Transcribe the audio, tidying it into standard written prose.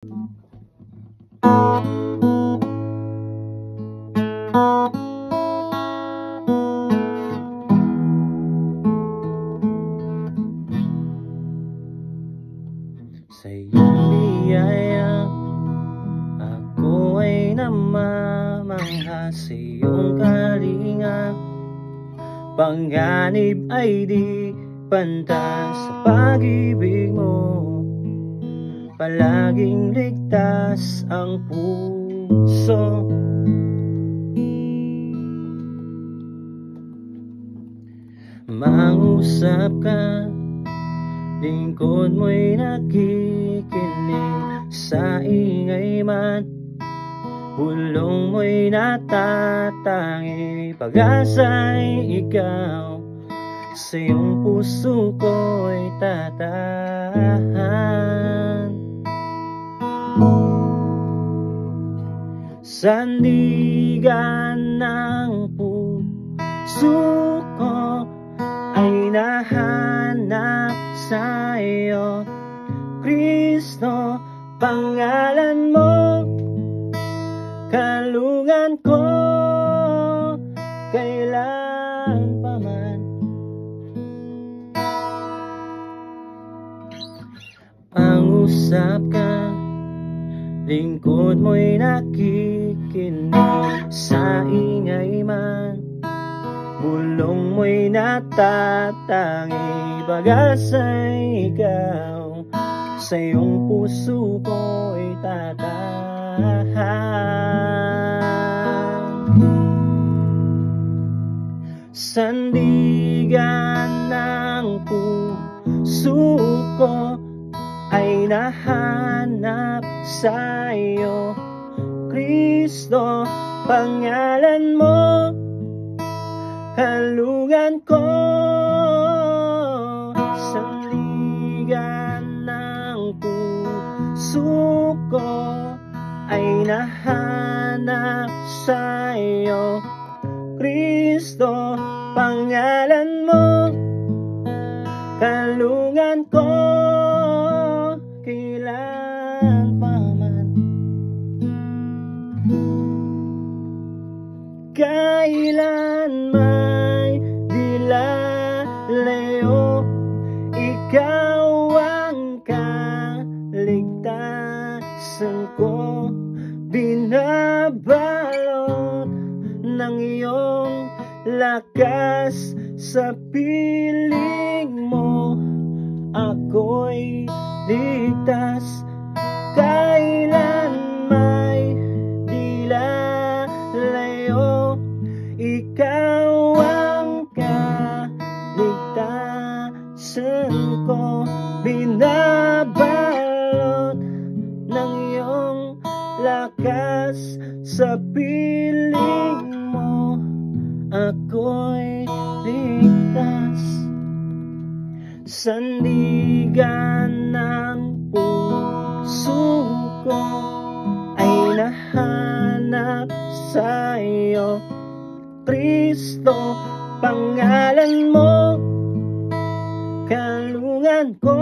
Sa iyong biyaya, ako ay namamangha sa iyong kalinga. Panganib ay di pantas sa pag-ibig mo. Palaging ligtas ang puso. Mangusap ka, lingkod mo'y nakikinig. Sa ingay man, bulong mo'y natatangi. Pag-asa'y ikaw, sa iyong puso ko'y tatahan. Sandigan ng puso ko ay nahanap sa iyo, Kristo. Pangalan mo, kalungan ko, kailan pa man. Pangusap ka, lingkod mo'y nakikinig. Sa ingay man, bulong mo'y natatangi. Pag-asa'y ikaw, sa iyong puso ko'y tatahan. Sandigan ng puso ko ay nahanap sa iyo, Kristo. Pangalan mo, kalungan ko. Sandigan ng puso ko ay nahanap sa iyo, Kristo. Pangalan mo, kalungan ko, kailan pa man. Kailan may dilalayo, ikaw ang kaligtasan ko. Binabalot ng iyong lakas, sa piling mo ako'y ligtas. Kailan may dilalayo, ikaw ang kaligtasan ko. Binabalot ng iyong lakas, sa piling mo ako'y ligtas. Sandigan ng puso ko ay nahanap sa iyo, Kristo. Pangalan mo, kalungan ko.